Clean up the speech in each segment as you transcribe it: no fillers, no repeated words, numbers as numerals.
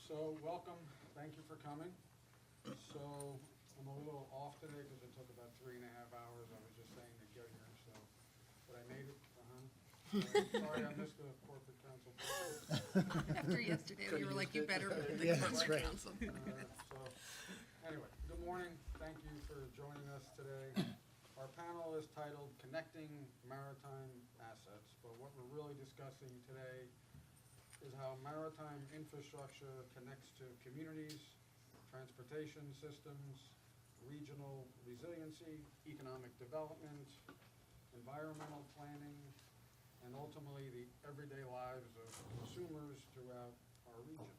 So, welcome, thank you for coming. So, I'm a little off today because it took about 3.5 hours. I was just saying to get here, so, but I made it, sorry I missed the corporate council. After yesterday, we were like, you better meet the Yeah, that's corporate right. council. So, anyway, good morning, thank you for joining us today. Our panel is titled Connecting Maritime Assets, but what we're really discussing today is how maritime infrastructure connects to communities, transportation systems, regional resiliency, economic development, environmental planning, and ultimately the everyday lives of consumers throughout our region.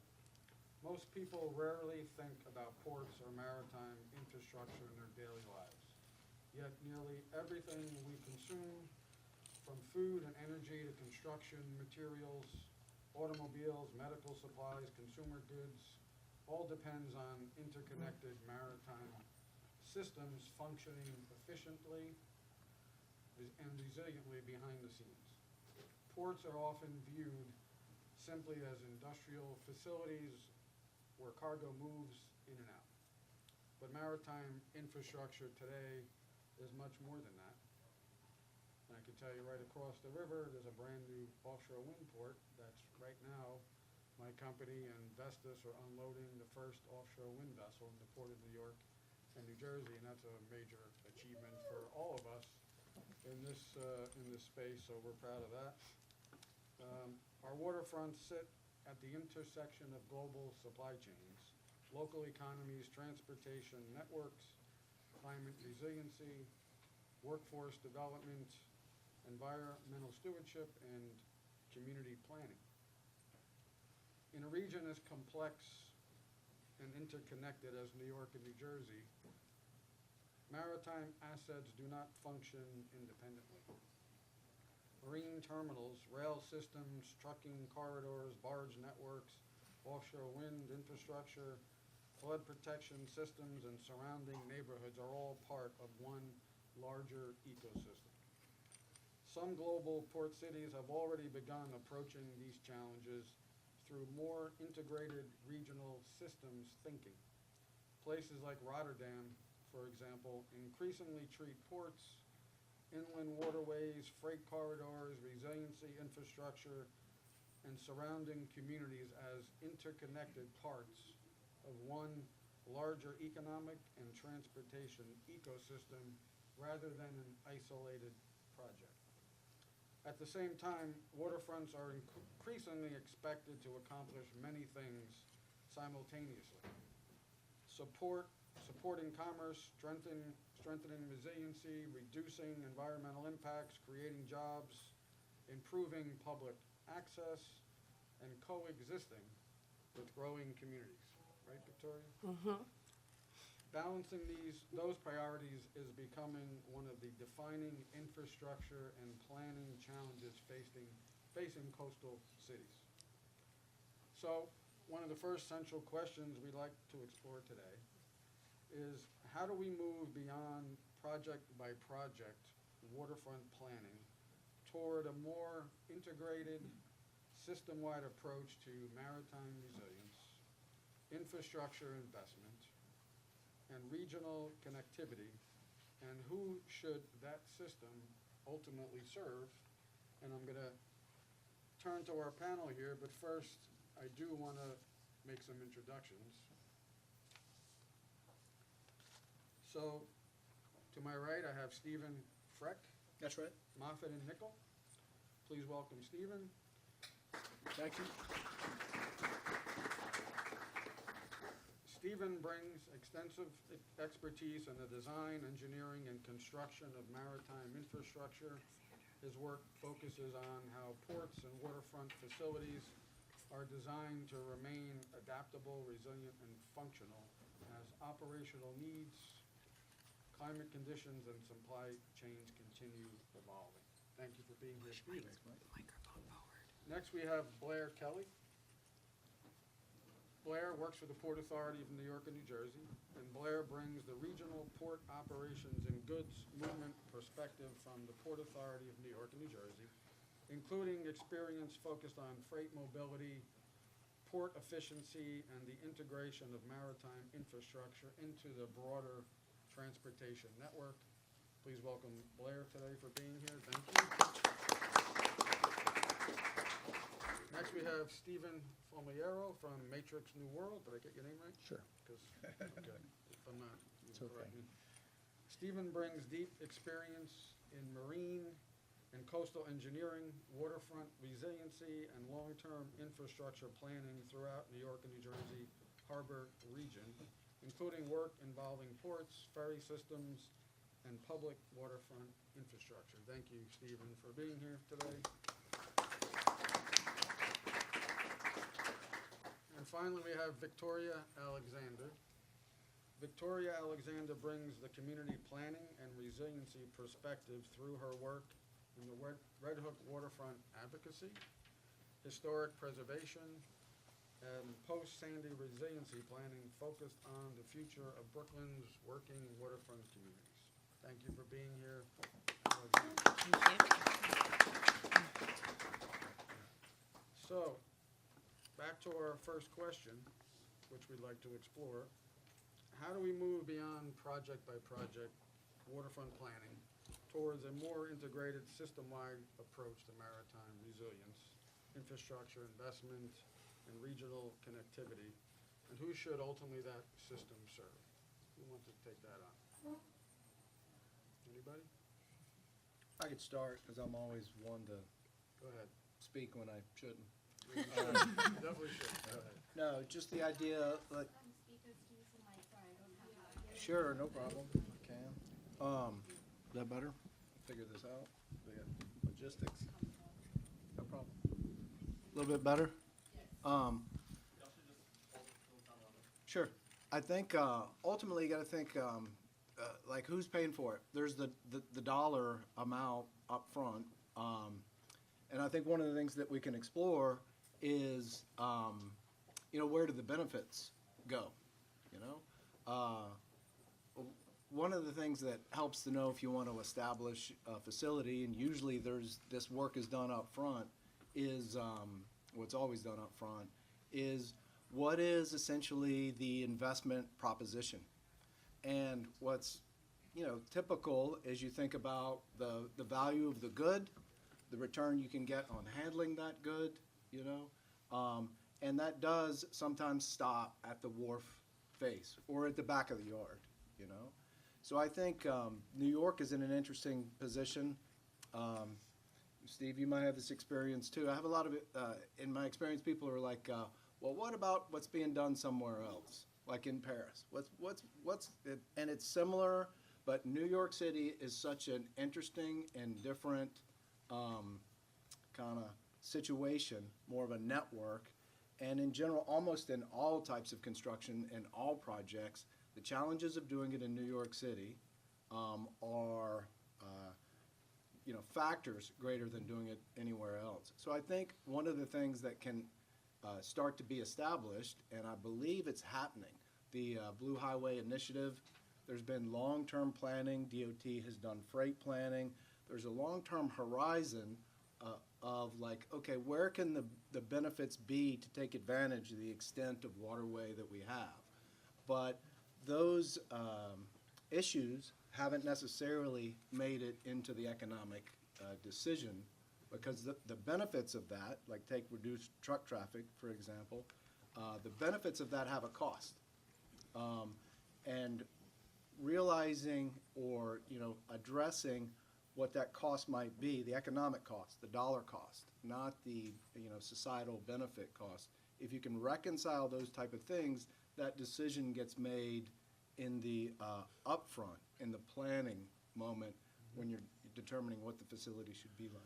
Most people rarely think about ports or maritime infrastructure in their daily lives. Yet nearly everything we consume, from food and energy to construction materials, automobiles, medical supplies, consumer goods, all depends on interconnected maritime systems functioning efficiently and resiliently behind the scenes. Ports are often viewed simply as industrial facilities where cargo moves in and out. But maritime infrastructure today is much more than that. And I can tell you right across the river, there's a brand new offshore wind port that's right now, my company and Vestas are unloading the first offshore wind vessel in the Port of New York and New Jersey, and that's a major achievement for all of us in this space, so we're proud of that. Our waterfronts sit at the intersection of global supply chains, local economies, transportation networks, climate resiliency, workforce development, environmental stewardship, and community planning. In a region as complex and interconnected as New York and New Jersey, maritime assets do not function independently. Marine terminals, rail systems, trucking corridors, barge networks, offshore wind infrastructure, flood protection systems, and surrounding neighborhoods are all part of one larger ecosystem. Some global port cities have already begun approaching these challenges through more integrated regional systems thinking. Places like Rotterdam, for example, increasingly treat ports, inland waterways, freight corridors, resiliency infrastructure, and surrounding communities as interconnected parts of one larger economic and transportation ecosystem rather than an isolated project. At the same time, waterfronts are increasingly expected to accomplish many things simultaneously. Supporting commerce, strengthening resiliency, reducing environmental impacts, creating jobs, improving public access, and coexisting with growing communities. Right, Victoria? Mm-hmm. Balancing those priorities is becoming one of the defining infrastructure and planning challenges facing coastal cities. So, one of the first central questions we'd like to explore today is how do we move beyond project by project waterfront planning toward a more integrated, system-wide approach to maritime resilience, infrastructure investment, and regional connectivity, and who should that system ultimately serve? And I'm going to turn to our panel here, but first I do want to make some introductions. So, to my right I have Stephen Frech, That's right. Moffatt, and Nichol. Please welcome Stephen. Thank you. Stephen brings extensive expertise in the design, engineering, and construction of maritime infrastructure. His work focuses on how ports and waterfront facilities are designed to remain adaptable, resilient, and functional as operational needs, climate conditions, and supply chains continue evolving. Thank you for being here, Stephen. Microphone forward. Next, we have Blair Kelly. Blair works for the Port Authority of New York and New Jersey, and Blair brings the regional port operations and goods movement perspective from the Port Authority of New York and New Jersey, including experience focused on freight mobility, port efficiency and the integration of maritime infrastructure into the broader transportation network. Please welcome Blair today for being here. Thank you. Next, we have Stephen Famularo from Matrix New World. Did I get your name right? Sure. Because, okay, if I'm not, you It's can correct okay. me. Stephen brings deep experience in marine and coastal engineering, waterfront resiliency, and long-term infrastructure planning throughout New York and New Jersey harbor region, including work involving ports, ferry systems, and public waterfront infrastructure. Thank you, Stephen, for being here today. And finally, we have Victoria Alexander. Victoria Alexander brings the community planning and resiliency perspective through her work in the Red Hook waterfront advocacy, historic preservation, and post-Sandy resiliency planning focused on the future of Brooklyn's working waterfront communities. Thank you for being here, Alexander. Thank you. So, back to our first question, which we'd like to explore. How do we move beyond project-by-project waterfront planning towards a more integrated, system-wide approach to maritime resilience, infrastructure investment, and regional connectivity? And who should ultimately that system serve? Who wants to take that on? Anybody? I could start, because I'm always one to Go ahead. speak when I shouldn't. You definitely should. Go ahead. No, just the idea, like, sure, no problem, can. Is that better? Figure this out. We got logistics. No problem. A little bit better? Sure. I think, ultimately, you gotta think, like, who's paying for it? There's the dollar amount up front. And I think one of the things that we can explore is, where do the benefits go, you know? One of the things that helps to know if you want to establish a facility, and usually this work is done up front, is, what's always done up front, is what is essentially the investment proposition? And what's, typical as you think about the value of the good, the return you can get on handling that good, and that does sometimes stop at the wharf face or at the back of the yard, So I think New York is in an interesting position. Steve, you might have this experience too. I have a lot of it, in my experience, people are like, well, what about what's being done somewhere else, like in Paris? And it's similar, but New York City is such an interesting and different kind of situation, more of a network. And in general, almost in all types of construction and all projects, the challenges of doing it in New York City are, factors greater than doing it anywhere else. So I think one of the things that can start to be established, and I believe it's happening, the Blue Highway Initiative, there's been long-term planning, DOT has done freight planning, there's a long-term horizon of like, okay, where can the benefits be to take advantage of the extent of waterway that we have? But those issues haven't necessarily made it into the economic decision, because the benefits of that, like take reduced truck traffic, for example, the benefits of that have a cost. And realizing or, addressing what that cost might be, the economic cost, the dollar cost, not the, societal benefit cost. If you can reconcile those type of things, that decision gets made in the upfront, in the planning moment, when you're determining what the facility should be like.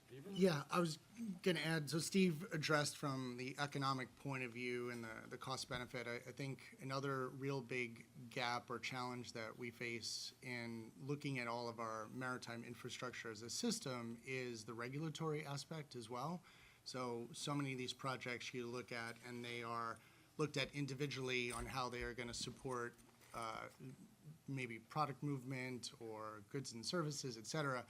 Stephen? Yeah, I was going to add, so Steve addressed from the economic point of view and the cost benefit. I think another real big gap or challenge that we face in looking at all of our maritime infrastructure as a system is the regulatory aspect as well. So many of these projects you look at, and they are looked at individually on how they are going to support maybe product movement or goods and services, et cetera.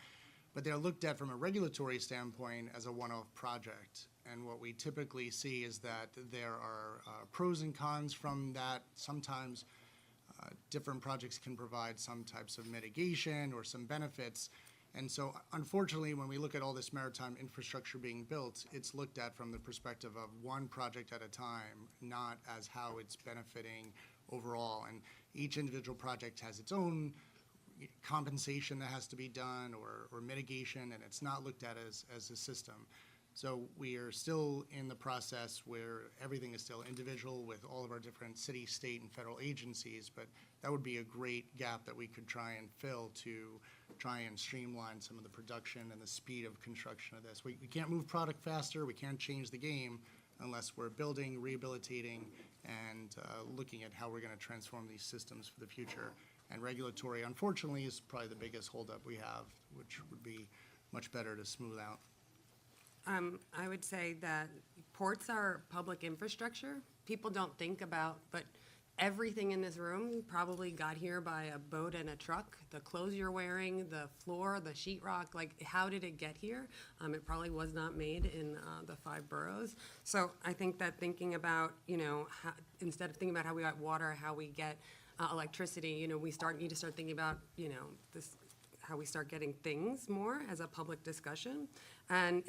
but they're looked at from a regulatory standpoint as a one-off project. And what we typically see is that there are pros and cons from that. Sometimes different projects can provide some types of mitigation or some benefits. And so unfortunately, when we look at all this maritime infrastructure being built, it's looked at from the perspective of one project at a time, not as how it's benefiting overall. And each individual project has its own compensation that has to be done or mitigation, and it's not looked at as a system. So we are still in the process where everything is still individual with all of our different city, state, and federal agencies, but that would be a great gap that we could try and fill to try and streamline some of the production and the speed of construction of this. We can't move product faster, we can't change the game unless we're building, rehabilitating, and looking at how we're going to transform these systems for the future. And regulatory, unfortunately, is probably the biggest holdup we have, which would be much better to smooth out. I would say that ports are public infrastructure. People don't think about, but everything in this room probably got here by a boat and a truck. The clothes you're wearing, the floor, the sheetrock, like how did it get here? It probably was not made in the 5 boroughs. So I think that thinking about, instead of thinking about how we got water, how we get electricity, we need to start thinking about, how we start getting things more as a public discussion. And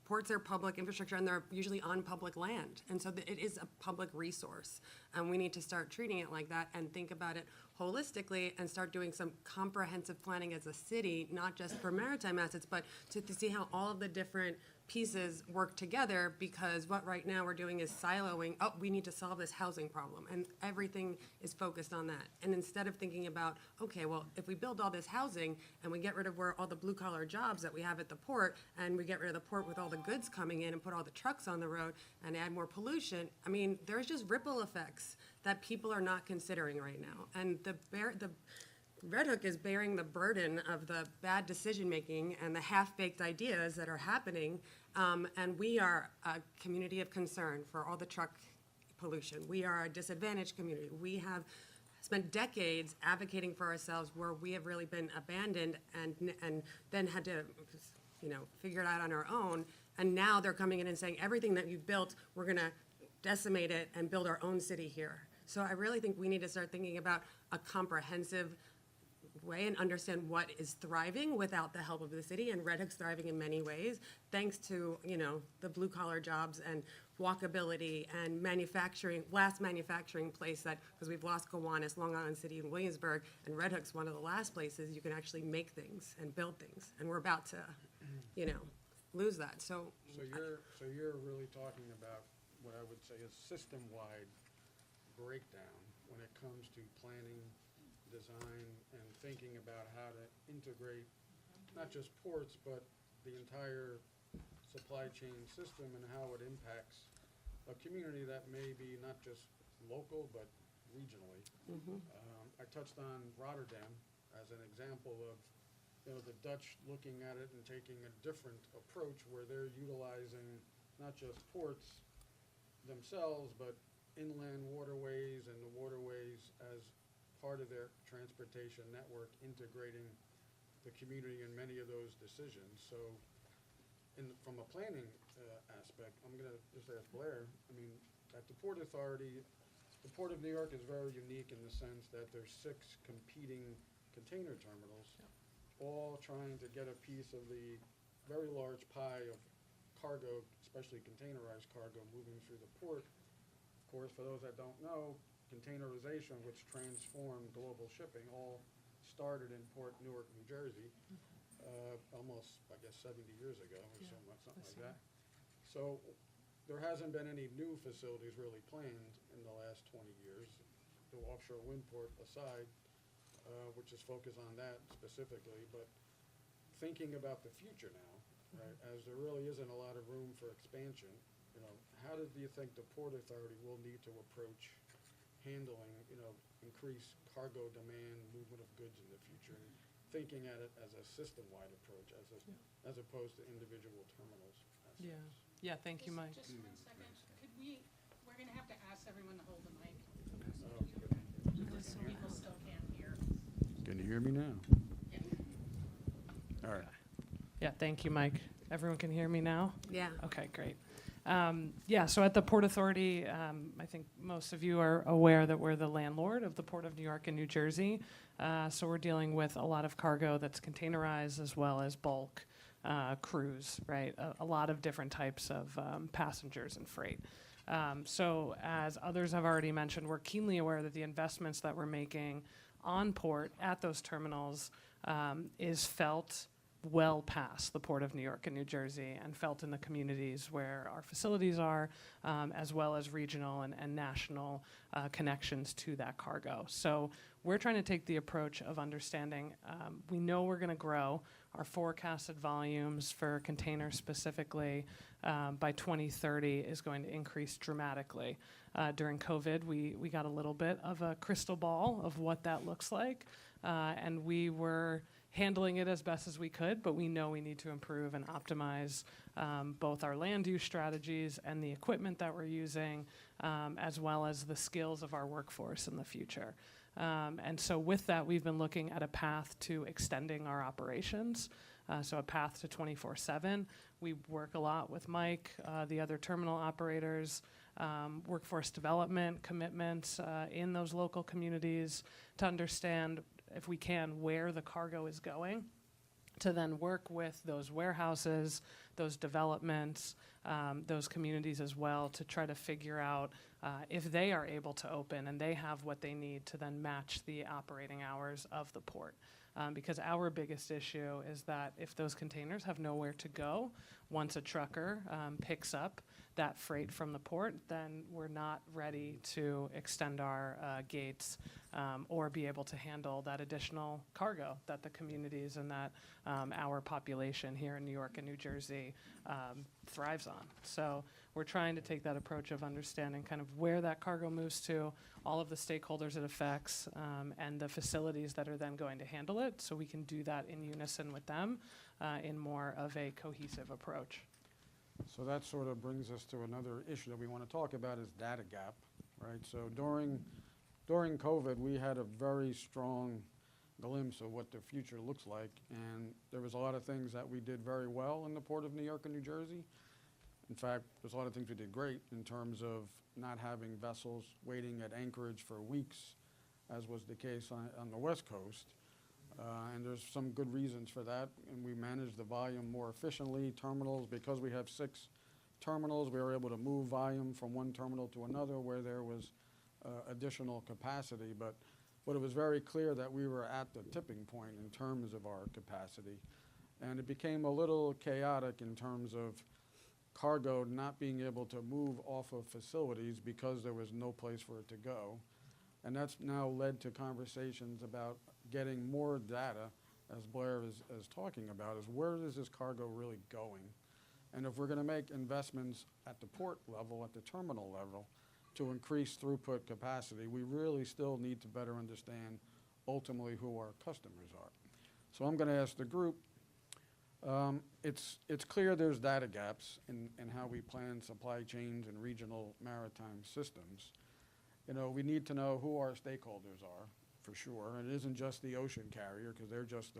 ports are public infrastructure, and they're usually on public land. And so it is a public resource. And we need to start treating it like that and think about it holistically and start doing some comprehensive planning as a city, not just for maritime assets, but to see how all of the different pieces work together, because what right now we're doing is siloing, we need to solve this housing problem, and everything is focused on that. And instead of thinking about, okay, well, if we build all this housing and we get rid of all the blue-collar jobs that we have at the port, and we get rid of the port with all the goods coming in and put all the trucks on the road and add more pollution, there's just ripple effects that people are not considering right now. And the Red Hook is bearing the burden of the bad decision-making and the half-baked ideas that are happening, and we are a community of concern for all the truck pollution. We are a disadvantaged community. We have spent decades advocating for ourselves where we have really been abandoned and then had to, figure it out on our own, and now they're coming in and saying, everything that you've built, we're going to decimate it and build our own city here. So I really think we need to start thinking about a comprehensive way and understand what is thriving without the help of the city. And Red Hook's thriving in many ways, thanks to, the blue collar jobs and walkability and manufacturing, last manufacturing place because we've lost Gowanus, Long Island City, and Williamsburg, and Red Hook's one of the last places you can actually make things and build things. And we're about to, lose that. So you're really talking about what I would say is system-wide breakdown when it comes to planning, design, and thinking about how to integrate not just ports, but the entire supply chain system and how it impacts a community that may be not just local, but regionally. I touched on Rotterdam as an example of the Dutch looking at it and taking a different approach where they're utilizing not just ports themselves, but inland waterways and the waterways as part of their transportation network, integrating the community in many of those decisions. So from a planning aspect, I'm going to just ask Blair, at the Port Authority, the Port of New York is very unique in the sense that there's 6 competing container terminals, all trying to get a piece of the very large pie of cargo, especially containerized cargo, moving through the port. Of course, for those that don't know, containerization, which transformed global shipping, all started in Port Newark, New Jersey, almost, 70 years ago, or something like that. So there hasn't been any new facilities really planned in the last 20 years, the offshore wind port aside, which is focused on that specifically. But thinking about the future now, right, as there really isn't a lot of room for expansion, how do you think the Port Authority will need to approach handling, increased cargo demand, movement of goods in the future, and thinking at it as a system-wide approach, as opposed to individual terminals? Yeah, thank you, Mike. Just 1 second, we're gonna have to ask everyone to hold the mic, so people still can't hear. Can you hear me now? Yeah. All right. Yeah, thank you, Mike. Everyone can hear me now? Yeah. Okay, great. So at the Port Authority, I think most of you are aware that we're the landlord of the Port of New York and New Jersey. So we're dealing with a lot of cargo that's containerized as well as bulk cruise, right? A lot of different types of passengers and freight. So as others have already mentioned, we're keenly aware that the investments that we're making on port at those terminals is felt well past the Port of New York and New Jersey and felt in the communities where our facilities are, as well as regional and national connections to that cargo. So we're trying to take the approach of understanding, we know we're going to grow. Our forecasted volumes for containers specifically by 2030 is going to increase dramatically. During COVID, we got a little bit of a crystal ball of what that looks like, and we were handling it as best as we could, but we know we need to improve and optimize both our land use strategies and the equipment that we're using, as well as the skills of our workforce in the future. And so with that, we've been looking at a path to extending our operations, so a path to 24/7. We work a lot with Mike, the other terminal operators, workforce development commitments in those local communities to understand, if we can, where the cargo is going, to then work with those warehouses, those developments, those communities as well, to try to figure out if they are able to open and they have what they need to then match the operating hours of the port. Because our biggest issue is that if those containers have nowhere to go, once a trucker picks up that freight from the port, then we're not ready to extend our gates or be able to handle that additional cargo that the communities and that our population here in New York and New Jersey thrives on. So we're trying to take that approach of understanding kind of where that cargo moves to, all of the stakeholders it affects, and the facilities that are then going to handle it, so we can do that in unison with them in more of a cohesive approach. So that sort of brings us to another issue that we want to talk about, is data gap, right? So during COVID, we had a very strong glimpse of what the future looks like, and there was a lot of things that we did very well in the Port of New York and New Jersey. In fact, there's a lot of things we did great in terms of not having vessels waiting at anchorage for weeks, as was the case on the West Coast. And there's some good reasons for that, and we managed the volume more efficiently. Terminals, because we have 6 terminals, we were able to move volume from one terminal to another where there was additional capacity. But it was very clear that we were at the tipping point in terms of our capacity. And it became a little chaotic in terms of cargo not being able to move off of facilities because there was no place for it to go. And that's now led to conversations about getting more data, as Blair is talking about, is where is this cargo really going? And if we're going to make investments at the port level, at the terminal level, to increase throughput capacity, we really still need to better understand ultimately who our customers are. So I'm going to ask the group, it's clear there's data gaps in how we plan supply chains and regional maritime systems. You know, we need to know who our stakeholders are, for sure. It isn't just the ocean carrier, because they're just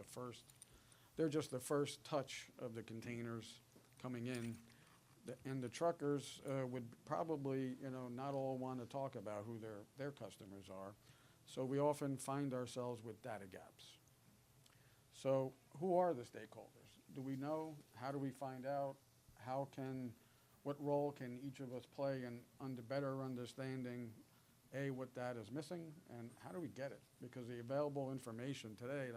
the first touch of the containers coming in. And the truckers would probably, not all want to talk about who their customers are. So we often find ourselves with data gaps. So who are the stakeholders? Do we know? How do we find out? What role can each of us play in better understanding what data is missing, and how do we get it? Because the available information today,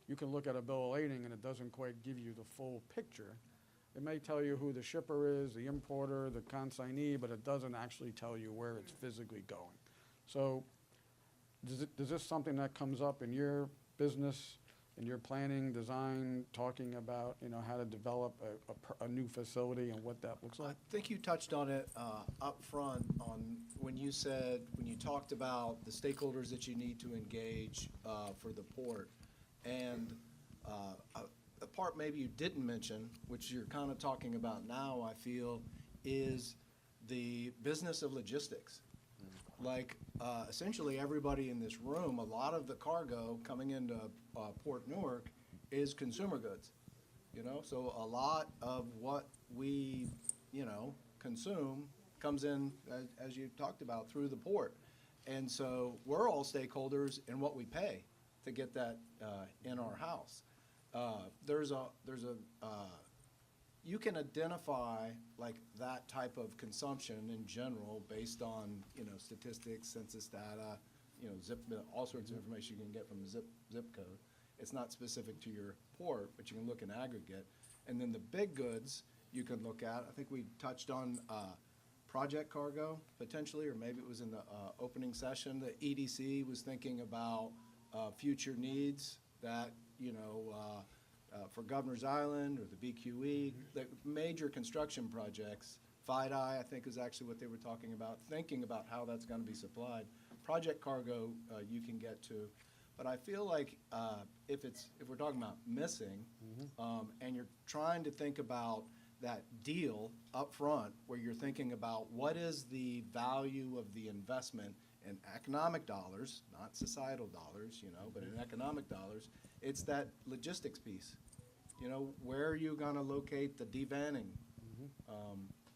you can look at a bill of lading and it doesn't quite give you the full picture. It may tell you who the shipper is, the importer, the consignee, but it doesn't actually tell you where it's physically going. So is this something that comes up in your business, in your planning, design, talking about how to develop a new facility and what that looks like? I think you touched on it up front when you talked about the stakeholders that you need to engage for the port. And a part maybe you didn't mention, which you're kind of talking about now, I feel, is the business of logistics. Like essentially everybody in this room, a lot of the cargo coming into Port Newark is consumer goods. you know? So a lot of what we, consume comes in, as you talked about, through the port. And so we're all stakeholders in what we pay to get that in our house. You can identify like that type of consumption in general based on, statistics, census data, all sorts of information you can get from the zip code. It's not specific to your port, but you can look in aggregate. And then the big goods you can look at, I think we touched on project cargo potentially, or maybe it was in the opening session. The EDC was thinking about future needs that, for Governor's Island or the BQE, the major construction projects. FIDI, I think, is actually what they were talking about, thinking about how that's going to be supplied. Project cargo you can get to. But I feel like if we're talking about missing, and you're trying to think about that deal up front, where you're thinking about what is the value of the investment in economic dollars, not societal dollars, but in economic dollars, it's that logistics piece. Where are you going to locate the devanning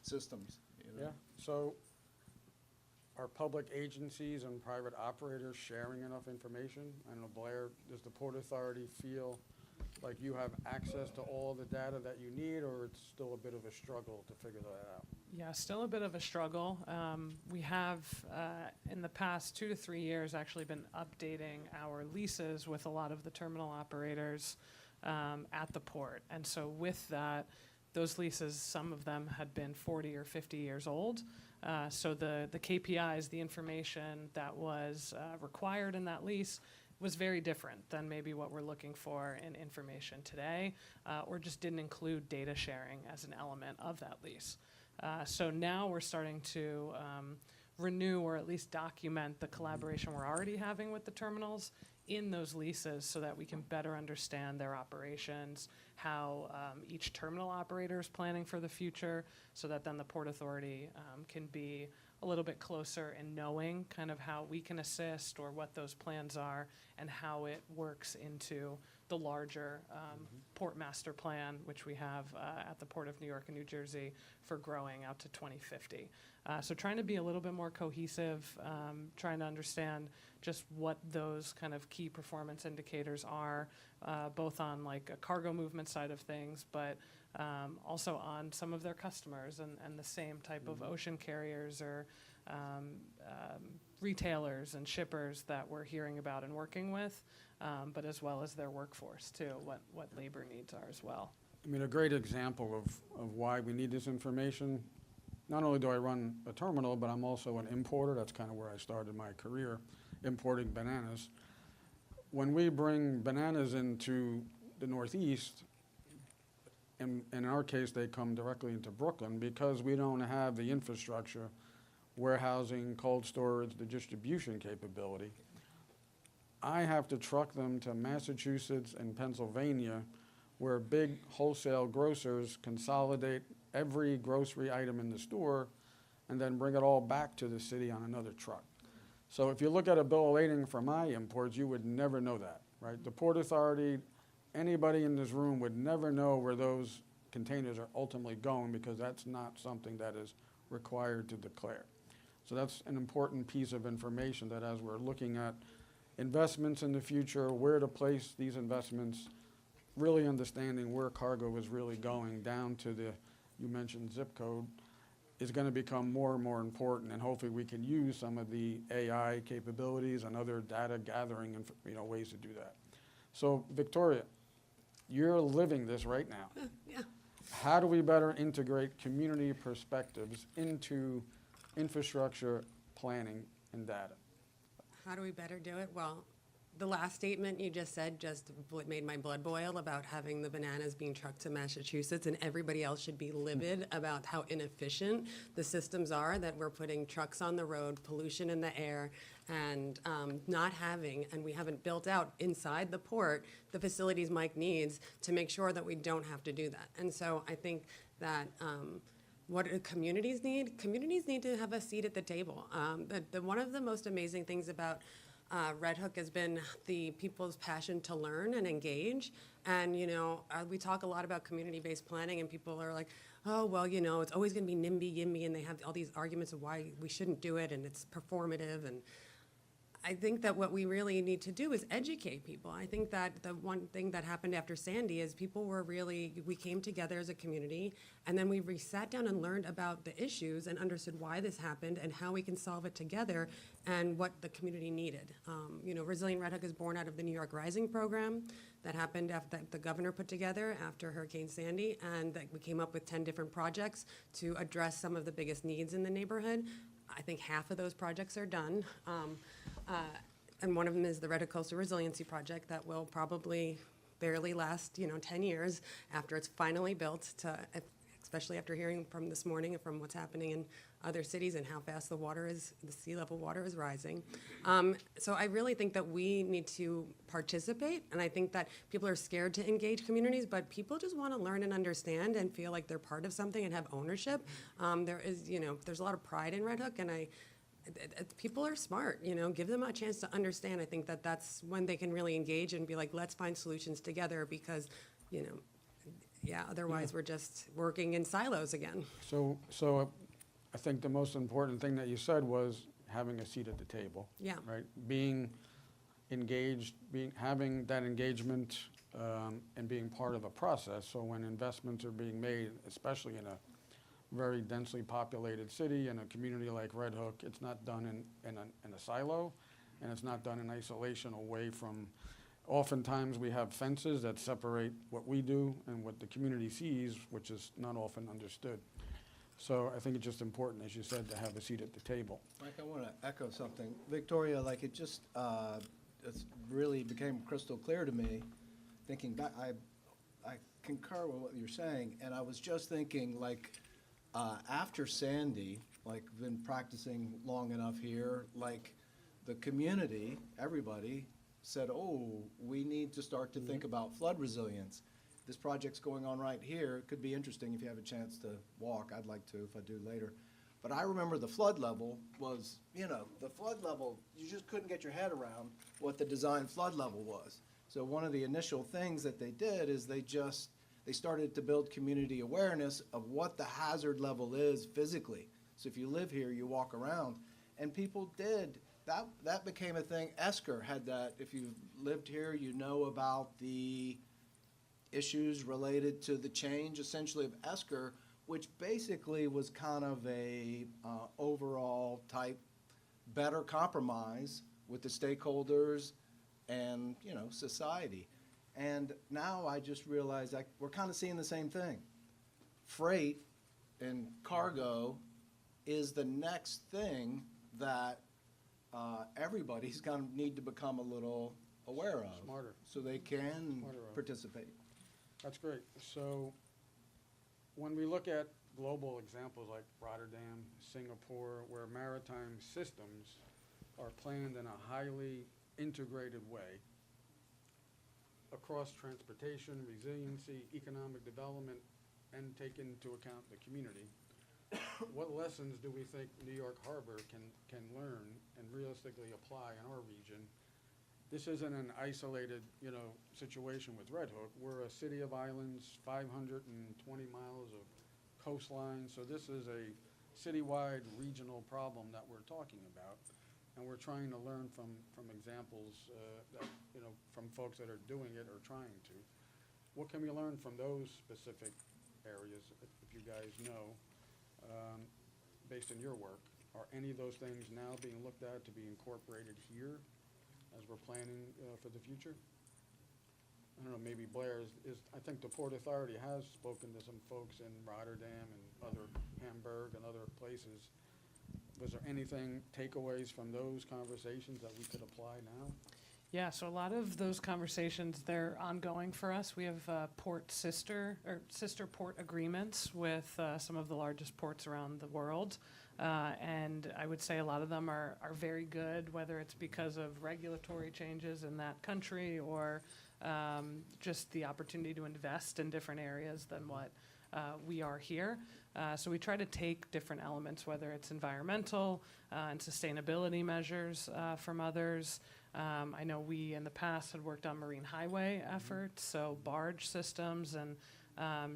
systems? Yeah, so are public agencies and private operators sharing enough information? I don't know, Blair, does the Port Authority feel like you have access to all the data that you need, or it's still a bit of a struggle to figure that out? Yeah, still a bit of a struggle. We have, in the past 2 to 3 years, actually been updating our leases with a lot of the terminal operators at the port. And so with that, those leases, some of them had been 40 or 50 years old. So the KPIs, the information that was required in that lease was very different than maybe what we're looking for in information today, or just didn't include data sharing as an element of that lease. So now we're starting to renew or at least document the collaboration we're already having with the terminals in those leases so that we can better understand their operations, how each terminal operator is planning for the future, so that then the Port Authority can be a little bit closer in knowing kind of how we can assist or what those plans are and how it works into the larger port master plan, which we have at the Port of New York and New Jersey for growing out to 2050. So trying to be a little bit more cohesive, trying to understand just what those kind of key performance indicators are, both on like a cargo movement side of things, but also on some of their customers and the same type of ocean carriers or retailers and shippers that we're hearing about and working with, but as well as their workforce too, what labor needs are as well. I mean, a great example of why we need this information. Not only do I run a terminal, but I'm also an importer. That's kind of where I started my career, importing bananas. When we bring bananas into the Northeast, in our case, they come directly into Brooklyn because we don't have the infrastructure, warehousing, cold storage, the distribution capability. I have to truck them to Massachusetts and Pennsylvania, where big wholesale grocers consolidate every grocery item in the store and then bring it all back to the city on another truck. So if you look at a bill of lading for my imports, you would never know that, right? The Port Authority, anybody in this room would never know where those containers are ultimately going because that's not something that is required to declare. So that's an important piece of information that as we're looking at investments in the future, where to place these investments, really understanding where cargo is really going down to the, you mentioned zip code, is going to become more and more important, and hopefully we can use some of the AI capabilities and other data gathering and ways to do that. So Victoria, you're living this right now. Yeah. How do we better integrate community perspectives into infrastructure planning and data? How do we better do it? Well, the last statement you just said just made my blood boil about having the bananas being trucked to Massachusetts, and everybody else should be livid about how inefficient the systems are, that we're putting trucks on the road, pollution in the air, and not having, and we haven't built out inside the port the facilities Mike needs to make sure that we don't have to do that. And so I think that what do communities need? Communities need to have a seat at the table. One of the most amazing things about Red Hook has been the people's passion to learn and engage. And, we talk a lot about community-based planning, and people are like, oh, well, it's always going to be NIMBY, YIMBY, and they have all these arguments of why we shouldn't do it, and it's performative. And I think that what we really need to do is educate people. I think that the one thing that happened after Sandy is we came together as a community, and then we sat down and learned about the issues and understood why this happened and how we can solve it together and what the community needed. Resilient Red Hook is born out of the New York Rising program that happened after the governor put together after Hurricane Sandy, and that we came up with 10 different projects to address some of the biggest needs in the neighborhood. I think half of those projects are done. And one of them is the Red Hook Coastal Resiliency Project that will probably barely last, 10 years after it's finally built, especially after hearing from this morning and from what's happening in other cities and how fast the sea level water is rising. So I really think that we need to participate, and I think that people are scared to engage communities, but people just want to learn and understand and feel like they're part of something and have ownership. There's a lot of pride in Red Hook, and people are smart, give them a chance to understand. I think that that's when they can really engage and be like, let's find solutions together, because, otherwise we're just working in silos again. So I think the most important thing that you said was having a seat at the table. Yeah. Right? Being engaged, having that engagement, and being part of a process. So when investments are being made, especially in a very densely populated city in a community like Red Hook, it's not done in a silo, and it's not done in isolation away from, oftentimes we have fences that separate what we do and what the community sees, which is not often understood. So I think it's just important, as you said, to have a seat at the table. Mike, I want to echo something. Victoria, it's really became crystal clear to me, thinking back, I concur with what you're saying, and I was just thinking, after Sandy, been practicing long enough here, the community, everybody said, oh, we need to start to think about flood resilience. This project's going on right here. It could be interesting if you have a chance to walk. I'd like to if I do later. But I remember the flood level was, the flood level, you just couldn't get your head around what the design flood level was. So one of the initial things that they did is they started to build community awareness of what the hazard level is physically. So if you live here, you walk around, and people did. That became a thing. Esker had that. If you lived here, you know about the issues related to the change, essentially, of Esker, which basically was kind of a overall type better compromise with the stakeholders and, society. And now I just realized we're kind of seeing the same thing. Freight and cargo is the next thing that everybody's going to need to become a little aware of. Smarter. So they can Smarter of. participate. That's great. So when we look at global examples like Rotterdam, Singapore, where maritime systems are planned in a highly integrated way across transportation, resiliency, economic development, and take into account the community, what lessons do we think New York Harbor can learn and realistically apply in our region? This isn't an isolated, situation with Red Hook. We're a city of islands, 520 miles of coastline, so this is a citywide regional problem that we're talking about, and we're trying to learn from examples that, from folks that are doing it or trying to. What can we learn from those specific areas, if you guys know, based on your work? Are any of those things now being looked at to be incorporated here as we're planning for the future? I don't know, maybe Blair is, I think the Port Authority has spoken to some folks in Rotterdam and other Hamburg and other places. Was there anything, takeaways from those conversations that we could apply now? Yeah, so a lot of those conversations, they're ongoing for us. We have sister port agreements with some of the largest ports around the world. And I would say a lot of them are very good, whether it's because of regulatory changes in that country or just the opportunity to invest in different areas than what we are here. So we try to take different elements, whether it's environmental and sustainability measures from others, I know we in the past had worked on marine highway efforts, so barge systems and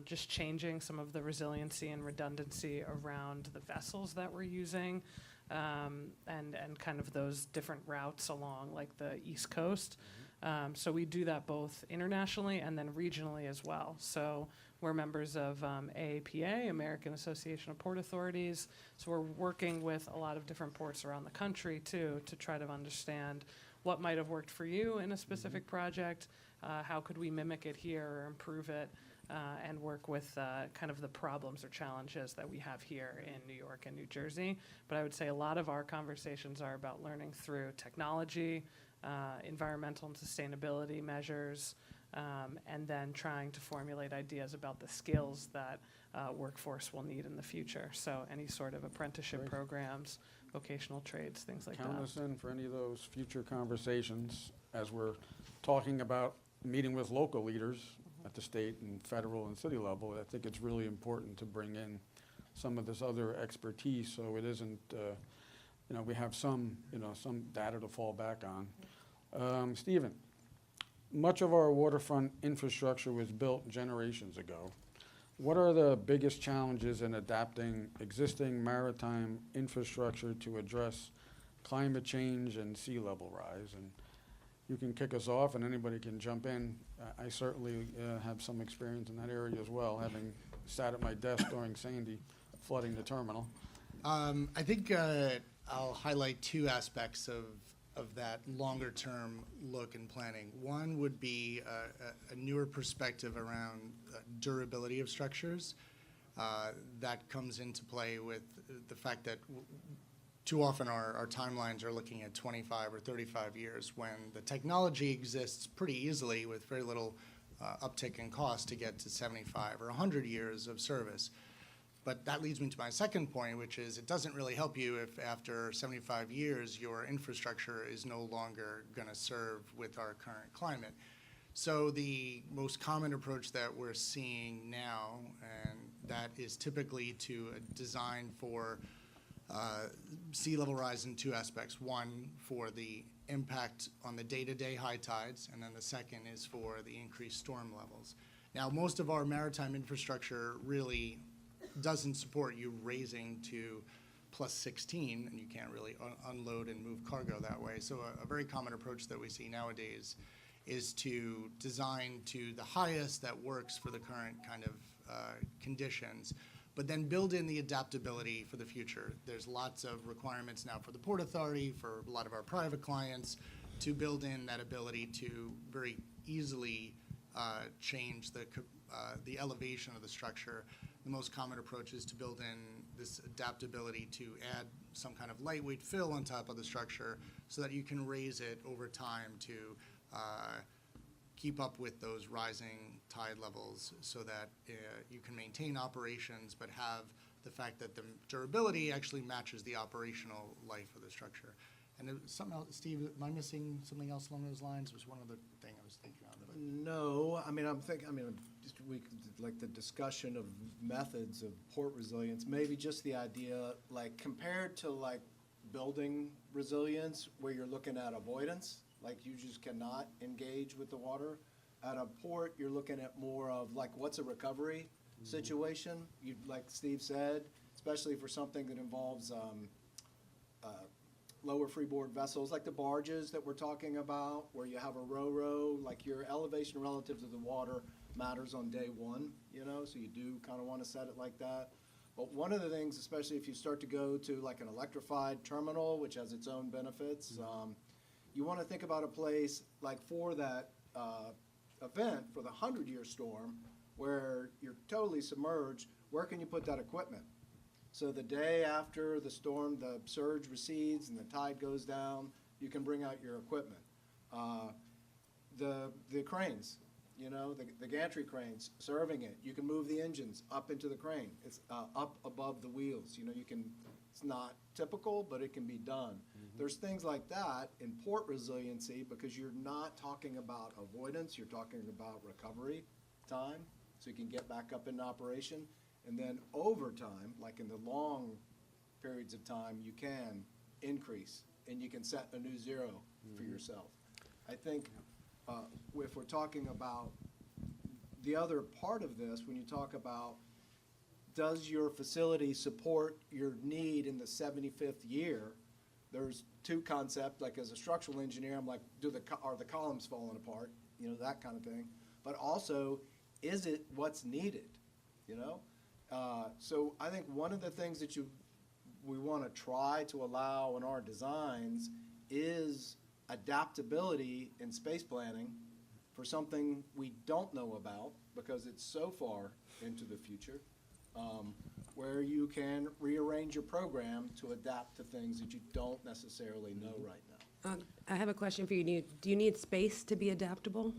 just changing some of the resiliency and redundancy around the vessels that we're using, and kind of those different routes along like the East Coast. So we do that both internationally and then regionally as well. So we're members of AAPA, American Association of Port Authorities. So we're working with a lot of different ports around the country too, to try to understand what might have worked for you in a specific project, how could we mimic it here or improve it, and work with kind of the problems or challenges that we have here in New York and New Jersey. But I would say a lot of our conversations are about learning through technology, environmental and sustainability measures, and then trying to formulate ideas about the skills that workforce will need in the future. So any sort of apprenticeship Great. programs, vocational trades, things like Count that. us in for any of those future conversations as we're talking about meeting with local leaders at the state and federal and city level. I think it's really important to bring in some of this other expertise so it isn't, we have some data to fall back on. Stephen, much of our waterfront infrastructure was built generations ago. What are the biggest challenges in adapting existing maritime infrastructure to address climate change and sea level rise? And you can kick us off and anybody can jump in. I certainly have some experience in that area as well, having sat at my desk during Sandy flooding the terminal. I think I'll highlight two aspects of that longer-term look and planning. One would be a newer perspective around durability of structures. That comes into play with the fact that too often our timelines are looking at 25 or 35 years when the technology exists pretty easily with very little uptick in cost to get to 75 or 100 years of service. But that leads me to my second point, which is it doesn't really help you if after 75 years your infrastructure is no longer going to serve with our current climate. So the most common approach that we're seeing now, and that is typically to design for sea level rise in two aspects. One, for the impact on the day-to-day high tides, and then the second is for the increased storm levels. Now, most of our maritime infrastructure really doesn't support you raising to plus 16, and you can't really unload and move cargo that way. So a very common approach that we see nowadays is to design to the highest that works for the current kind of conditions, but then build in the adaptability for the future. There's lots of requirements now for the Port Authority, for a lot of our private clients, to build in that ability to very easily change the elevation of the structure. The most common approach is to build in this adaptability to add some kind of lightweight fill on top of the structure so that you can raise it over time to keep up with those rising tide levels so that you can maintain operations but have the fact that the durability actually matches the operational life of the structure. And something else, Steve, am I missing something else along those lines? Was one other thing I was thinking of. No, just like the discussion of methods of port resilience, maybe just the idea, like compared to like building resilience where you're looking at avoidance, like you just cannot engage with the water. At a port, you're looking at more of like what's a recovery situation, like Steve said, especially for something that involves lower freeboard vessels, like the barges that we're talking about, where you have a row, like your elevation relative to the water matters on day one, so you do kind of want to set it like that. But one of the things, especially if you start to go to like an electrified terminal, which has its own benefits, you want to think about a place like for that event, for the 100-year storm, where you're totally submerged, where can you put that equipment? So the day after the storm, the surge recedes and the tide goes down, you can bring out your equipment. The cranes, the gantry cranes serving it, you can move the engines up into the crane. It's up above the wheels. It's not typical, but it can be done. There's things like that in port resiliency because you're not talking about avoidance, you're talking about recovery time, so you can get back up into operation. And then over time, like in the long periods of time, you can increase, and you can set a new zero for yourself. I think if we're talking about the other part of this, when you talk about does your facility support your need in the 75th year, there's two concepts. Like as a structural engineer, I'm like, are the columns falling apart? You know, that kind of thing. But also, is it what's needed? You know? So I think one of the things that we want to try to allow in our designs is adaptability in space planning for something we don't know about because it's so far into the future, where you can rearrange your program to adapt to things that you don't necessarily know right now. I have a question for you. Do you need space to be adaptable?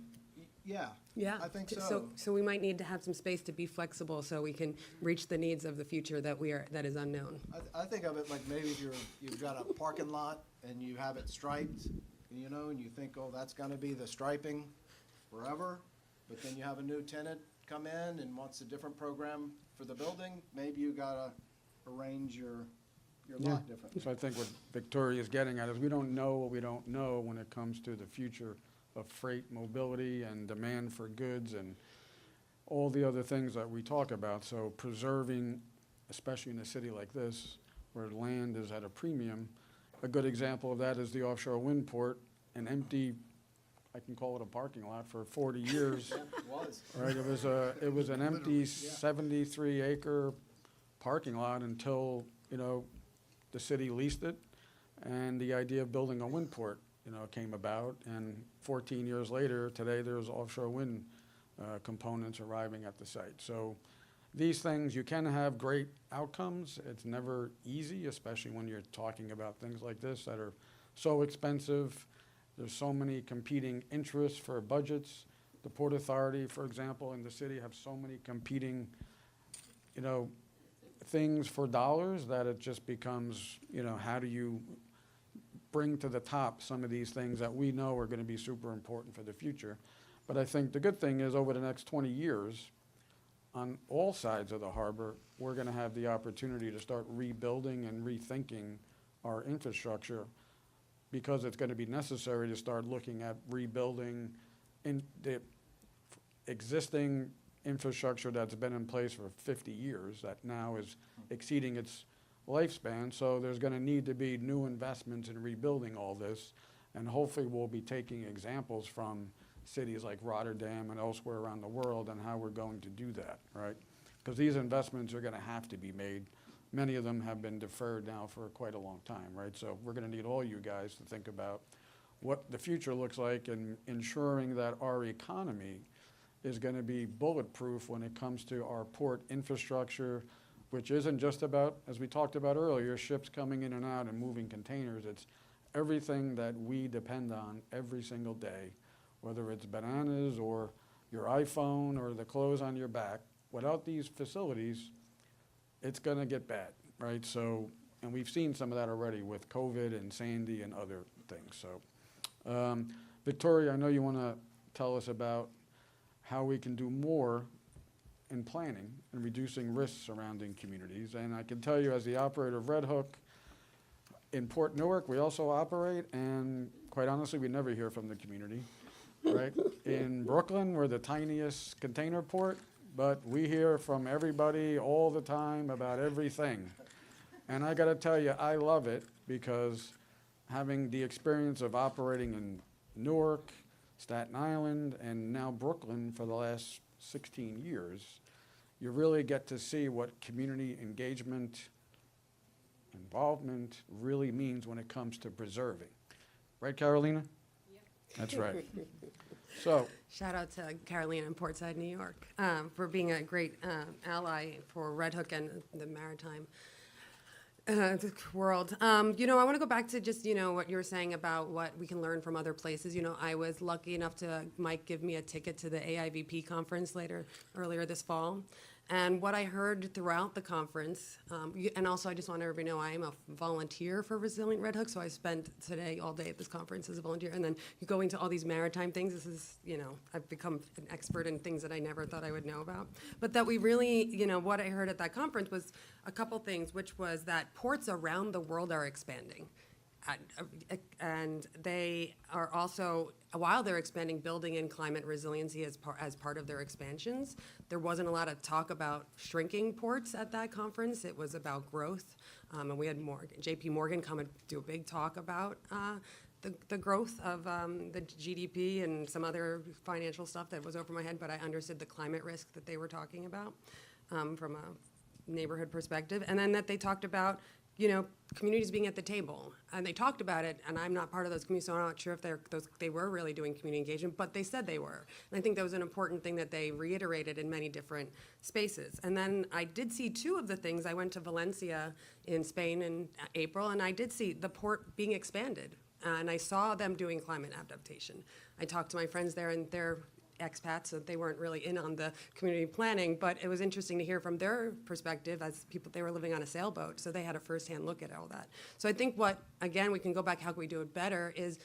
Yeah. Yeah. I think so. So we might need to have some space to be flexible so we can reach the needs of the future that is unknown. I think of it like maybe if you've got a parking lot and you have it striped, you know, and you think, oh, that's gonna be the striping forever, but then you have a new tenant come in and wants a different program for the building, maybe you gotta arrange your lot differently. So I think what Victoria is getting at is we don't know what we don't know when it comes to the future of freight mobility and demand for goods and all the other things that we talk about. So preserving, especially in a city like this, where land is at a premium, a good example of that is the offshore wind port, an empty, I can call it a parking lot, for 40 years. Yeah, it was. Right, it was an empty 73-acre parking lot until, you know, the city leased it, and the idea of building a wind port, you know, came about, and 14 years later, today there's offshore wind components arriving at the site. So these things, you can have great outcomes. It's never easy, especially when you're talking about things like this that are so expensive. There's so many competing interests for budgets. The Port Authority, for example, in the city have so many competing, you know, things for dollars that it just becomes, you know, how do you bring to the top some of these things that we know are going to be super important for the future. But I think the good thing is over the next 20 years, on all sides of the harbor, we're going to have the opportunity to start rebuilding and rethinking our infrastructure, because it's going to be necessary to start looking at rebuilding in the existing infrastructure that's been in place for 50 years that now is exceeding its lifespan. So there's going to need to be new investments in rebuilding all this, and hopefully we'll be taking examples from cities like Rotterdam and elsewhere around the world and how we're going to do that, right? Because these investments are going to have to be made. Many of them have been deferred now for quite a long time, right? So we're going to need all you guys to think about what the future looks like and ensuring that our economy is going to be bulletproof when it comes to our port infrastructure, which isn't just about, as we talked about earlier, ships coming in and out and moving containers. It's everything that we depend on every single day, whether it's bananas or your iPhone or the clothes on your back. Without these facilities, it's going to get bad, right? So, and we've seen some of that already with COVID and Sandy and other things. So, Victoria, I know you want to tell us about how we can do more in planning and reducing risks surrounding communities. And I can tell you, as the operator of Red Hook, in Port Newark, we also operate, and quite honestly, we never hear from the community, right? In Brooklyn, we're the tiniest container port, but we hear from everybody all the time about everything. And I gotta tell you, I love it, because having the experience of operating in Newark, Staten Island, and now Brooklyn for the last 16 years, you really get to see what community engagement, involvement really means when it comes to preserving. Right, Carolina? Yep. That's right. So, Shout out to Carolina in Portside, New York, for being a great ally for Red Hook and the Maritime world. You know, I want to go back to just, you know, what you were saying about what we can learn from other places. You know, I was lucky enough to Mike give me a ticket to the AIVP conference earlier this fall. And what I heard throughout the conference, and also I just want everybody to know I am a volunteer for Resilient Red Hook, so I spent today all day at this conference as a volunteer, and then going to all these maritime things. This is, you know, I've become an expert in things that I never thought I would know about. But that we really, you know, what I heard at that conference was a couple things, which was that ports around the world are expanding. And they are also, while they're expanding building and climate resiliency as part of their expansions, there wasn't a lot of talk about shrinking ports at that conference. It was about growth. And we had JP Morgan come and do a big talk about the growth of the GDP and some other financial stuff that was over my head, but I understood the climate risk that they were talking about from a neighborhood perspective. And then that they talked about, communities being at the table. And they talked about it, and I'm not part of those communities, so I'm not sure if they were really doing community engagement, but they said they were. And I think that was an important thing that they reiterated in many different spaces. And then I did see two of the things. I went to Valencia in Spain in April, and I did see the port being expanded. And I saw them doing climate adaptation. I talked to my friends there, and they're expats, so they weren't really in on the community planning, but it was interesting to hear from their perspective as people, they were living on a sailboat, so they had a firsthand look at all that. So I think again, we can go back, how can we do it better, is,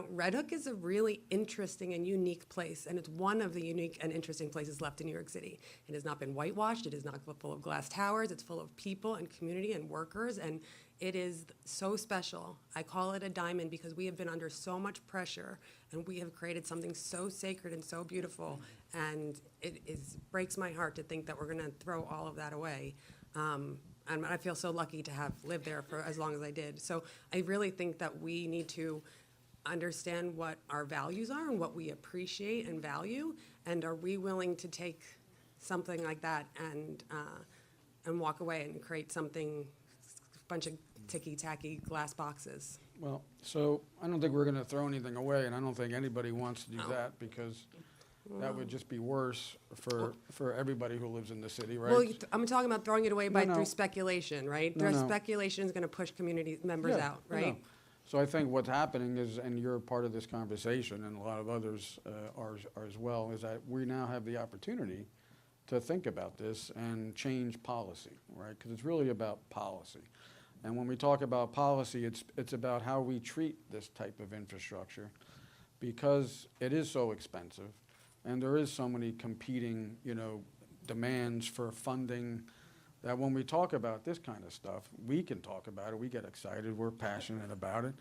Red Hook is a really interesting and unique place, and it's one of the unique and interesting places left in New York City. It has not been whitewashed, it is not full of glass towers, it's full of people and community and workers, and it is so special. I call it a diamond because we have been under so much pressure, and we have created something so sacred and so beautiful, and it breaks my heart to think that we're going to throw all of that away. And I feel so lucky to have lived there for as long as I did. So I really think that we need to understand what our values are and what we appreciate and value, and are we willing to take something like that and walk away and create something, bunch of ticky-tacky glass boxes. Well, so I don't think we're going to throw anything away, and I don't think anybody wants to do that, because that would just be worse for everybody who lives in the city, right? Well, I'm talking about throwing it away No. through speculation, right? No. Speculation is going to push community members Yeah, out, I right? know. So I think what's happening is, and you're part of this conversation, and a lot of others are as well, is that we now have the opportunity to think about this and change policy, right? Because it's really about policy. And when we talk about policy, it's about how we treat this type of infrastructure, because it is so expensive, and there is so many competing, demands for funding, that when we talk about this kind of stuff, we can talk about it, we get excited, we're passionate about it.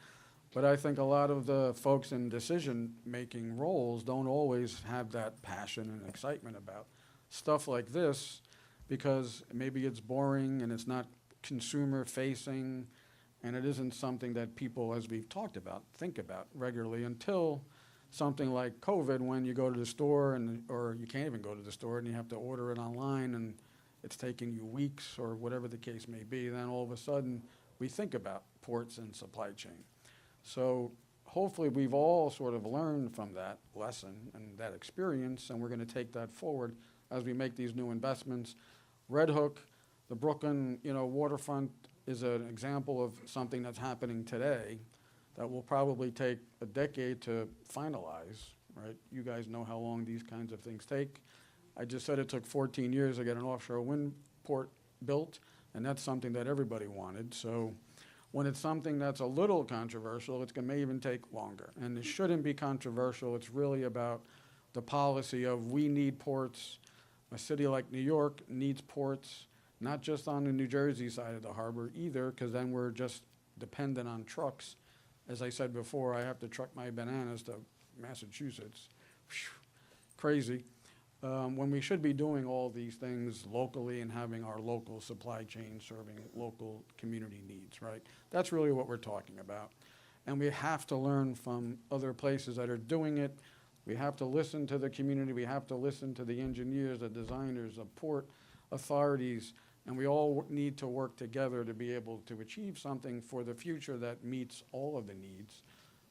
But I think a lot of the folks in decision-making roles don't always have that passion and excitement about stuff like this, because maybe it's boring and it's not consumer-facing, and it isn't something that people, as we've talked about, think about regularly until something like COVID, when you go to the store, or you can't even go to the store and you have to order it online, and it's taking you weeks or whatever the case may be. Then all of a sudden, we think about ports and supply chain. So hopefully we've all sort of learned from that lesson and that experience, and we're going to take that forward as we make these new investments. Red Hook, the Brooklyn, waterfront is an example of something that's happening today that will probably take a decade to finalize, right? You guys know how long these kinds of things take. I just said it took 14 years to get an offshore wind port built, and that's something that everybody wanted. So when it's something that's a little controversial, it may even take longer. And it shouldn't be controversial. It's really about the policy of, we need ports. A city like New York needs ports, not just on the New Jersey side of the harbor either, because then we're just dependent on trucks. As I said before, I have to truck my bananas to Massachusetts. Whew, crazy. When we should be doing all these things locally and having our local supply chain serving local community needs, right? That's really what we're talking about. And we have to learn from other places that are doing it. We have to listen to the community. We have to listen to the engineers, the designers, the port authorities, and we all need to work together to be able to achieve something for the future that meets all of the needs,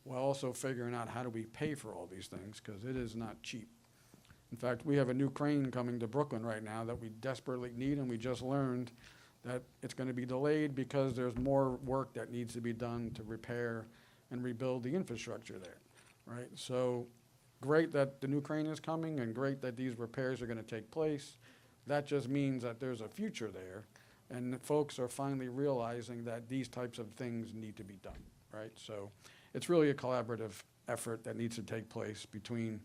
while also figuring out how do we pay for all these things, because it is not cheap. In fact, we have a new crane coming to Brooklyn right now that we desperately need, and we just learned that it's going to be delayed because there's more work that needs to be done to repair and rebuild the infrastructure there, right? So great that the new crane is coming, and great that these repairs are going to take place. That just means that there's a future there, and that folks are finally realizing that these types of things need to be done, right? So it's really a collaborative effort that needs to take place between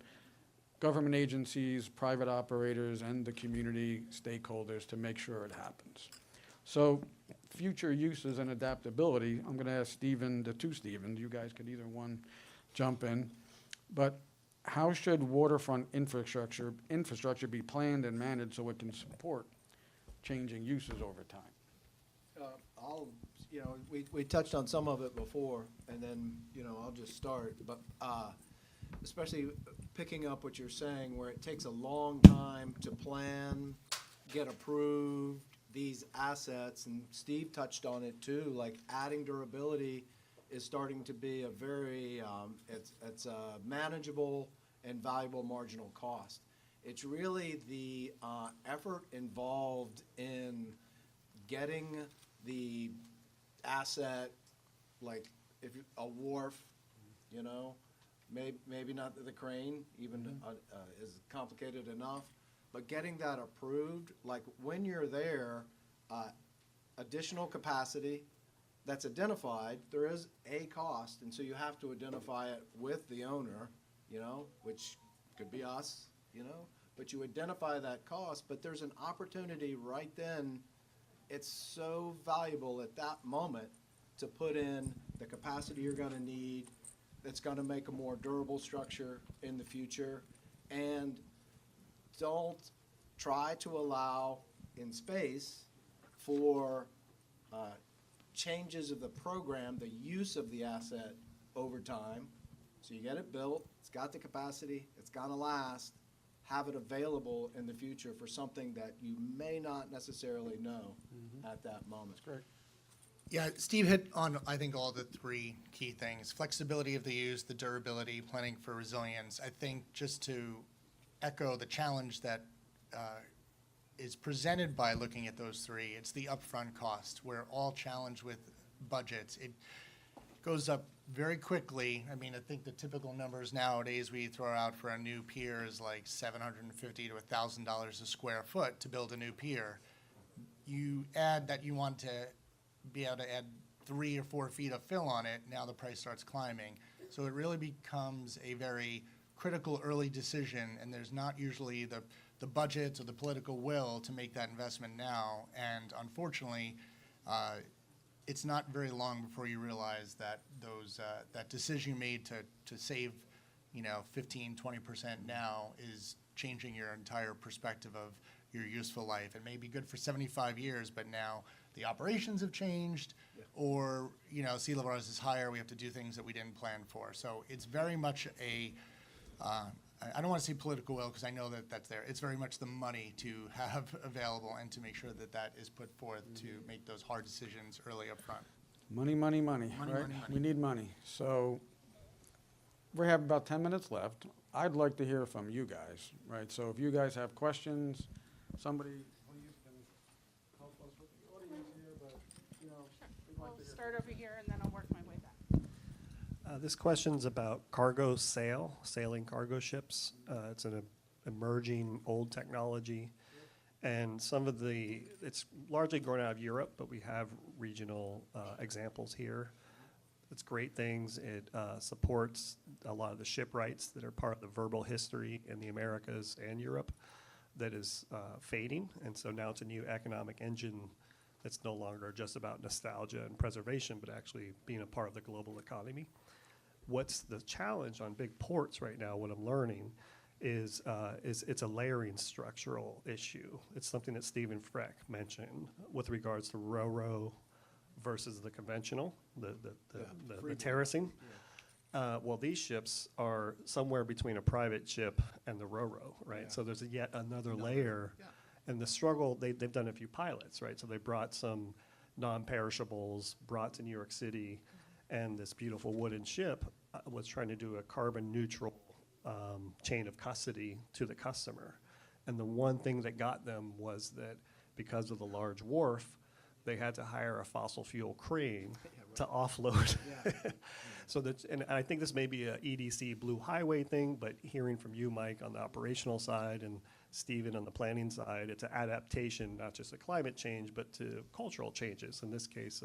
government agencies, private operators, and the community stakeholders to make sure it happens. So future uses and adaptability, I'm gonna ask Stephen, the two Stevens, you guys could either one jump in. But how should waterfront infrastructure be planned and managed so it can support changing uses over time? We touched on some of it before, and then, I'll just start, but, especially picking up what you're saying, where it takes a long time to plan, get approved, these assets, and Steve touched on it too, like adding durability is starting to be a very, it's a manageable and valuable marginal cost. It's really the effort involved in getting the asset, like if a wharf, maybe not the crane, even is complicated enough, but getting that approved, like when you're there, additional capacity that's identified, there is a cost, and so you have to identify it with the owner, which could be us, but you identify that cost, but there's an opportunity right then. It's so valuable at that moment to put in the capacity you're gonna need, that's gonna make a more durable structure in the future, and don't try to allow in space for changes of the program, the use of the asset over time. So you get it built, it's got the capacity, it's gonna last, have it available in the future for something that you may not necessarily know at that moment. Great. Yeah, Steve hit on, I think, all the three key things: flexibility of the use, the durability, planning for resilience. I think just to echo the challenge that is presented by looking at those three, it's the upfront cost. We're all challenged with budgets. It goes up very quickly. I mean, I think the typical numbers nowadays we throw out for a new pier is like $750 to $1,000 a square foot to build a new pier. You add that you want to be able to add 3 or 4 feet of fill on it, now the price starts climbing. So it really becomes a very critical early decision, and there's not usually the budget or the political will to make that investment now. And unfortunately, it's not very long before you realize that that decision you made to save, 15, 20% now is changing your entire perspective of your useful life. It may be good for 75 years, but now the operations have changed, or, sea level rise is higher, we have to do things that we didn't plan for. So it's very much I don't want to say political will, because I know that that's there. It's very much the money to have available and to make sure that that is put forth to make those hard decisions early up front. Money, Money, right? money, money. We need money. So we have about 10 minutes left. I'd like to hear from you guys, right? So if you guys have questions, somebody, please can help us with the audience here, but, we'd like We'll to hear. start over here and then I'll work my way back. This question's about cargo sailing cargo ships. It's an emerging old technology, and it's largely grown out of Europe, but we have regional examples here. It's great things. It supports a lot of the shipwrights that are part of the verbal history in the Americas and Europe that is fading, and so now it's a new economic engine that's no longer just about nostalgia and preservation, but actually being a part of the global economy. What's the challenge on big ports right now, what I'm learning, is it's a layering structural issue. It's something that Stephen Frech mentioned with regards to ro-ro versus the conventional, the terracing. Well, these ships are somewhere between a private ship and the ro-ro, right? Yeah. So there's yet another layer. Yeah. And the struggle, they've done a few pilots, right? So they brought some non-perishables, brought to New York City, and this beautiful wooden ship was trying to do a carbon neutral chain of custody to the customer. And the one thing that got them was that because of the large wharf, they had to hire a fossil fuel crane to offload. So that, and I think this may be a EDC Blue Highway thing, but hearing from you, Mike, on the operational side and Stephen on the planning side, it's an adaptation, not just to climate change, but to cultural changes. In this case,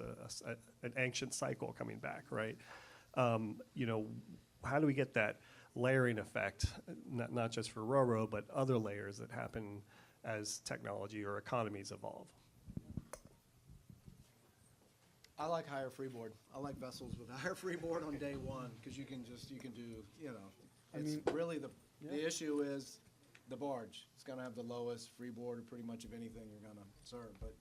an ancient cycle coming back, right? How do we get that layering effect, not just for ro-ro, but other layers that happen as technology or economies evolve? I like higher freeboard. I like vessels with higher freeboard on day one, because you can do, it's really the issue is the barge. It's gonna have the lowest freeboard of pretty much of anything you're gonna serve, but,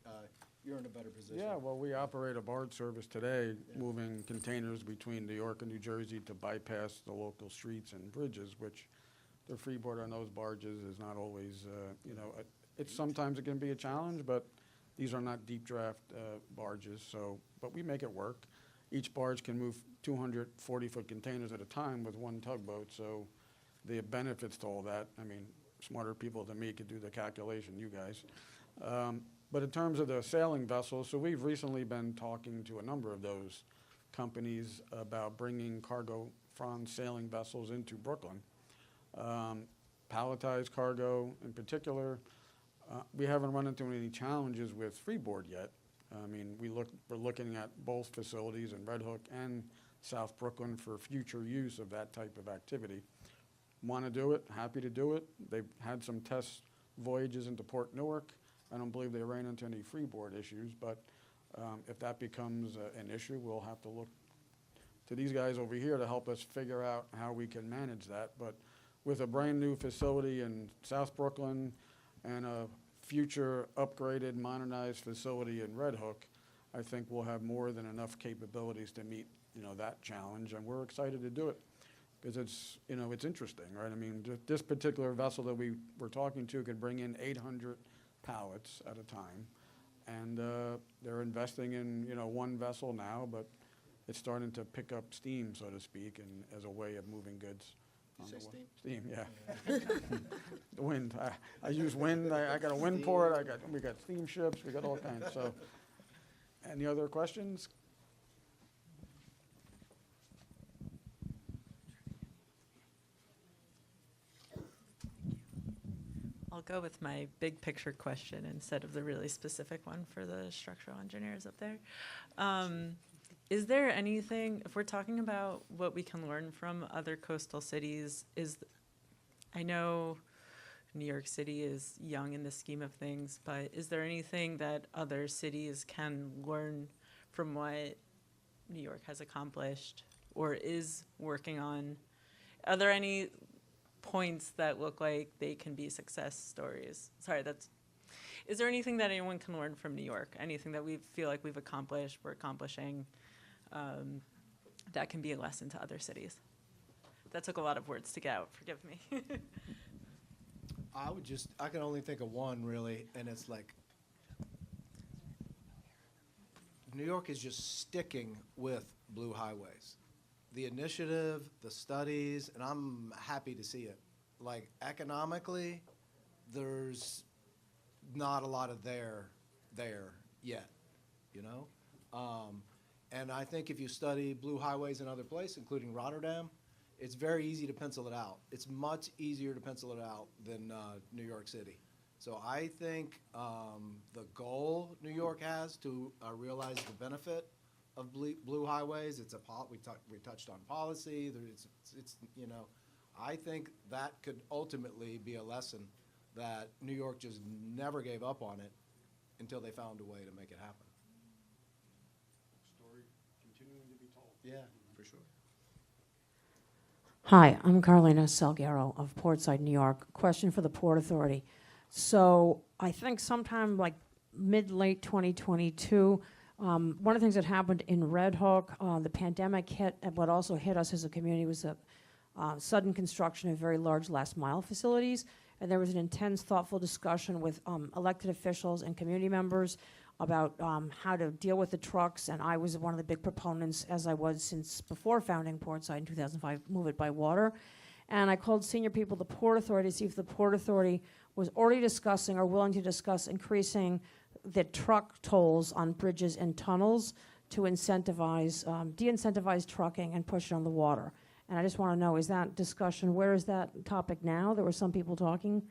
you're in a better position. Yeah, well, we operate a barge service today, moving containers between New York and New Jersey to bypass the local streets and bridges, which the freeboard on those barges is not always, sometimes it can be a challenge, but these are not deep draft barges, but we make it work. Each barge can move 240-foot containers at a time with one tugboat, so the benefits to all that, smarter people than me could do the calculation, you guys. But in terms of the sailing vessels, so we've recently been talking to a number of those companies about bringing cargo from sailing vessels into Brooklyn. Palletized cargo in particular, we haven't run into any challenges with freeboard yet. We're looking at both facilities in Red Hook and South Brooklyn for future use of that type of activity. Want to do it, happy to do it. They've had some test voyages into Port Newark. I don't believe they ran into any freeboard issues, but if that becomes an issue, we'll have to look to these guys over here to help us figure out how we can manage that. But with a brand-new facility in South Brooklyn and a future upgraded, modernized facility in Red Hook, I think we'll have more than enough capabilities to meet, that challenge, and we're excited to do it because it's interesting, right? This particular vessel that we were talking to could bring in 800 pallets at a time, and they're investing in one vessel now, but it's starting to pick up steam, so to speak, and as a way of moving goods. You say steam? Steam, yeah. The wind. I use wind. I got a wind port. We got steamships. We got all kinds. So, any other questions? I'll go with my big picture question instead of the really specific one for the structural engineers up there. Is there anything, if we're talking about what we can learn from other coastal cities, I know New York City is young in the scheme of things, but is there anything that other cities can learn from what New York has accomplished or is working on? Are there any points that look like they can be success stories? Is there anything that anyone can learn from New York? Anything that we feel like we're accomplishing, that can be a lesson to other cities? That took a lot of words to get out, forgive me. I can only think of one really, and it's like, New York is just sticking with blue highways. The initiative, the studies, and I'm happy to see it. Like economically, there's not a lot of there yet, And I think if you study blue highways in other places, including Rotterdam, it's very easy to pencil it out. It's much easier to pencil it out than New York City. So I think the goal New York has to realize the benefit of blue highways, we touched on policy. I think that could ultimately be a lesson that New York just never gave up on it until they found a way to make it happen. Story continuing to be told. Yeah, for sure. Hi, I'm Carlina Salguero of Portside, New York. Question for the Port Authority. So I think sometime like mid-late 2022, one of the things that happened in Red Hook, the pandemic hit, and what also hit us as a community was the sudden construction of very large last mile facilities. And there was an intense, thoughtful discussion with elected officials and community members about how to deal with the trucks. And I was one of the big proponents, as I was since before founding Portside in 2005, Move It by Water. And I called senior people at the Port Authority to see if the Port Authority was already discussing or willing to discuss increasing the truck tolls on bridges and tunnels to incentivize, de-incentivize trucking and push it on the water. And I just want to know, is that discussion, where is that topic now? There were some people talking.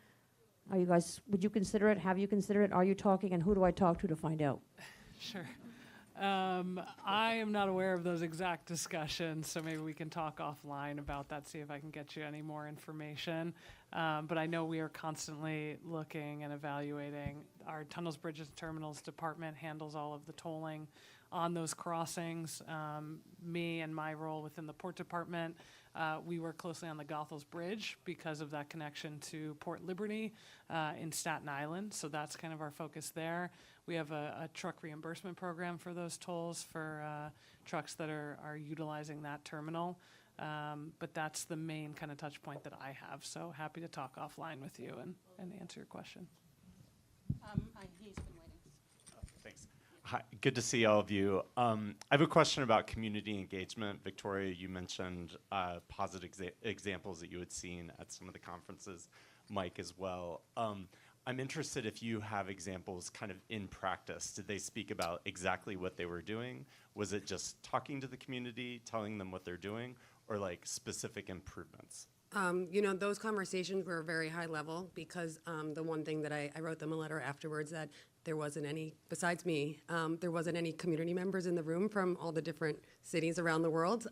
Are you guys, would you consider it? Have you considered it? Are you talking? And who do I talk to find out? Sure. I am not aware of those exact discussions, so maybe we can talk offline about that, see if I can get you any more information. But I know we are constantly looking and evaluating. Our Tunnels, Bridges, and Terminals department handles all of the tolling on those crossings. Me and my role within the Port Department, we work closely on the Goethals Bridge because of that connection to Port Liberty in Staten Island. So that's kind of our focus there. We have a truck reimbursement program for those tolls for trucks that are utilizing that terminal. But that's the main kind of touch point that I have. So happy to talk offline with you and answer your question. He's been waiting. Thanks. Hi, good to see all of you. I have a question about community engagement. Victoria, you mentioned positive examples that you had seen at some of the conferences. Mike as well. I'm interested if you have examples kind of in practice. Did they speak about exactly what they were doing? Was it just talking to the community, telling them what they're doing, or like specific improvements? Those conversations were very high level because the one thing that I wrote them a letter afterwards that there wasn't any, besides me, there wasn't any community members in the room from all the different cities around the world.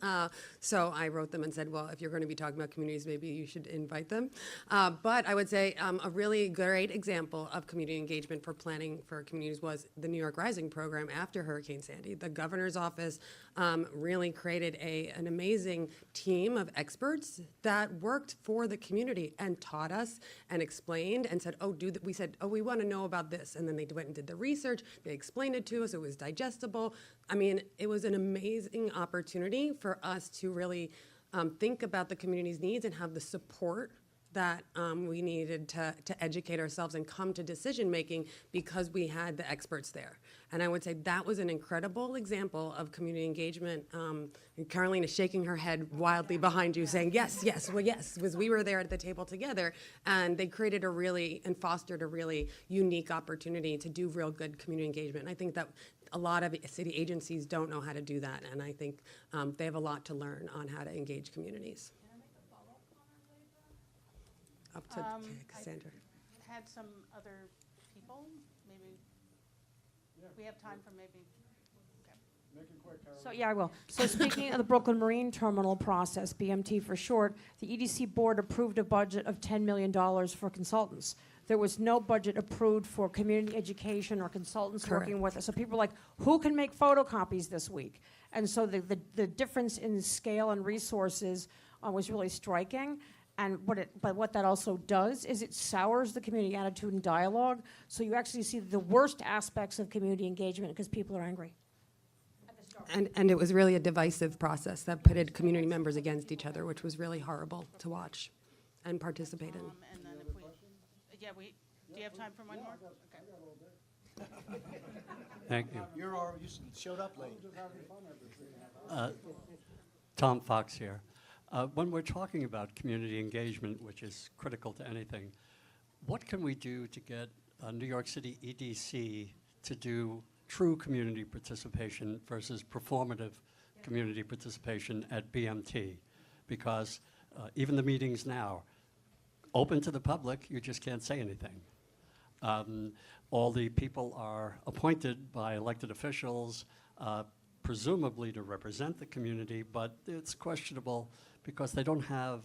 So I wrote them and said, well, if you're going to be talking about communities, maybe you should invite them. But I would say a really great example of community engagement for planning for communities was the New York Rising program after Hurricane Sandy. The governor's office really created an amazing team of experts that worked for the community and taught us and explained and said, we said, we want to know about this. And then they went and did the research. They explained it to us. It was digestible. I mean, it was an amazing opportunity for us to really think about the community's needs and have the support that we needed to educate ourselves and come to decision making because we had the experts there. And I would say that was an incredible example of community engagement. And Caroline is shaking her head wildly behind you saying, yes, because we were there at the table together and they created and fostered a really unique opportunity to do real good community engagement. And I think that a lot of city agencies don't know how to do that. And I think they have a lot to learn on how to engage communities. Up to Cassandra. I had some other people, maybe, we have time for maybe, okay. Make it quick, Carol. So, yeah, I will. So speaking of the Brooklyn Marine Terminal process, BMT for short, the EDC board approved a budget of $10 million for consultants. There was no budget approved for community education or consultants working with us. So people were like, who can make photocopies this week? And so the difference in scale and resources was really striking. And what that also does is it sours the community attitude and dialogue. So you actually see the worst aspects of community engagement because people are angry. And it was really a divisive process that pitted community members against each other, which was really horrible to watch and participate in. And then if we, do you have time for one more? Okay. Thank you. You showed up late. Tom Fox here. When we're talking about community engagement, which is critical to anything, what can we do to get New York City EDC to do true community participation versus performative community participation at BMT? Because even the meetings now, open to the public, you just can't say anything. All the people are appointed by elected officials, presumably to represent the community, but it's questionable because they don't have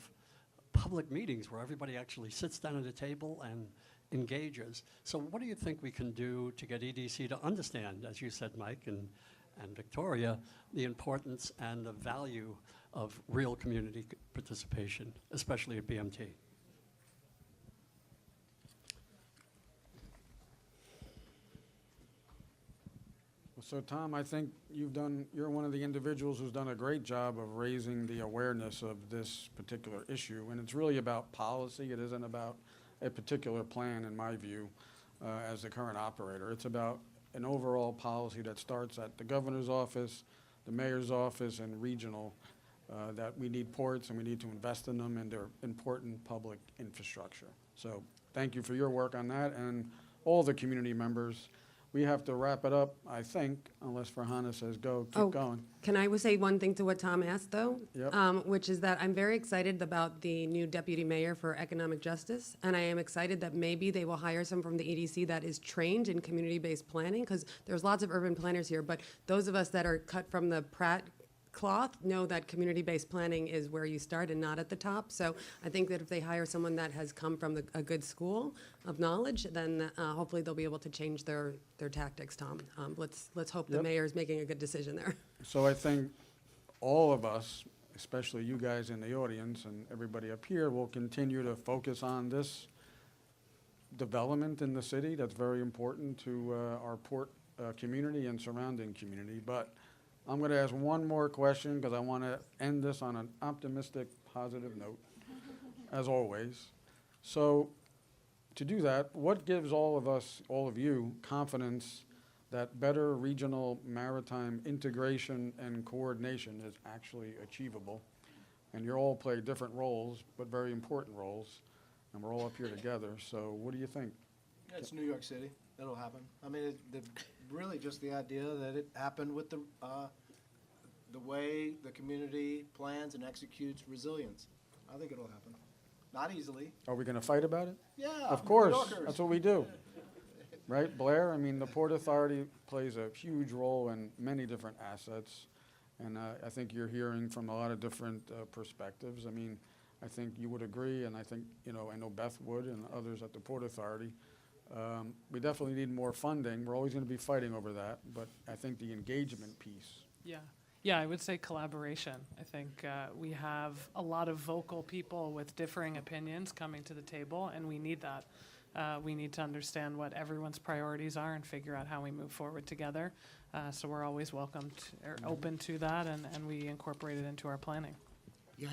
public meetings where everybody actually sits down at a table and engages. So what do you think we can do to get EDC to understand, as you said, Mike and Victoria, the importance and the value of real community participation, especially at BMT? So Tom, I think you're one of the individuals who's done a great job of raising the awareness of this particular issue. And it's really about policy. It isn't about a particular plan, in my view, as the current operator. It's about an overall policy that starts at the governor's office, the mayor's office, and regional, that we need ports and we need to invest in them and they're important public infrastructure. So thank you for your work on that and all the community members. We have to wrap it up, I think, unless Farhana says go, keep going. Can I say one thing to what Tom asked, though? Yep. Which is that I'm very excited about the new deputy mayor for economic justice, and I am excited that maybe they will hire some from the EDC that is trained in community-based planning, because there's lots of urban planners here, but those of us that are cut from the Pratt cloth know that community-based planning is where you start and not at the top. So I think that if they hire someone that has come from a good school of knowledge, then hopefully they'll be able to change their tactics, Tom. Let's hope the Yep. mayor's making a good decision there. So I think all of us, especially you guys in the audience and everybody up here, will continue to focus on this development in the city. That's very important to our port community and surrounding community. But I'm going to ask one more question because I want to end this on an optimistic, positive note, as always. So to do that, what gives all of us, all of you, confidence that better regional maritime integration and coordination is actually achievable? And you all play different roles, but very important roles, and we're all up here together. So what do you think? It's New York City. It'll happen. I mean, really just the idea that it happened with the way the community plans and executes resilience. I think it'll happen. Not easily. Are we going to fight about it? Yeah. Of New course. Yorkers. That's what we do. Right, Blair? I mean, the Port Authority plays a huge role in many different assets. And I think you're hearing from a lot of different perspectives. I mean, I think you would agree, and I think, I know Beth would and others at the Port Authority. We definitely need more funding. We're always going to be fighting over that, but I think the engagement piece. Yeah, I would say collaboration. I think we have a lot of vocal people with differing opinions coming to the table, and we need that. We need to understand what everyone's priorities are and figure out how we move forward together. So we're always welcome to, or open to that, and we incorporate it into our planning. Yeah,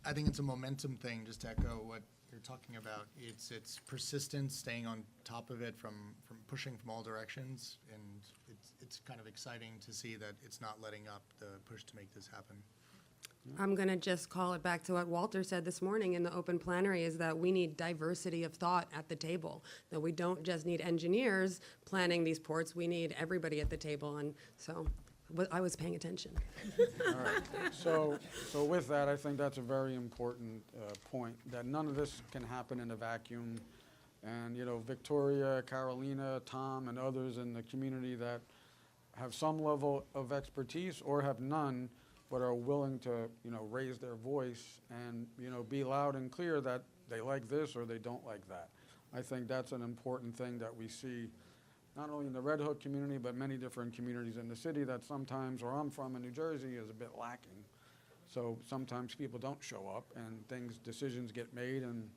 I think it's a momentum thing, just to echo what you're talking about. It's persistence, staying on top of it, from pushing from all directions, and it's kind of exciting to see that it's not letting up the push to make this happen. I'm going to just call it back to what Walter said this morning in the open plenary, is that we need diversity of thought at the table, that we don't just need engineers planning these ports, we need everybody at the table. And so I was paying attention. All right. So with that, I think that's a very important point, that none of this can happen in a vacuum. And, Victoria, Carolina, Tom, and others in the community that have some level of expertise or have none, but are willing to, raise their voice and, be loud and clear that they like this or they don't like that. I think that's an important thing that we see, not only in the Red Hook community, but many different communities in the city that sometimes, where I'm from in New Jersey, is a bit lacking. So sometimes people don't show up and decisions get made and,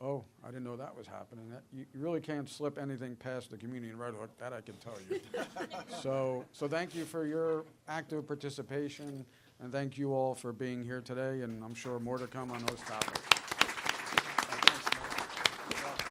oh, I didn't know that was happening. You really can't slip anything past the community in Red Hook, that I can tell you. So thank you for your active participation, and thank you all for being here today, and I'm sure more to come on those topics.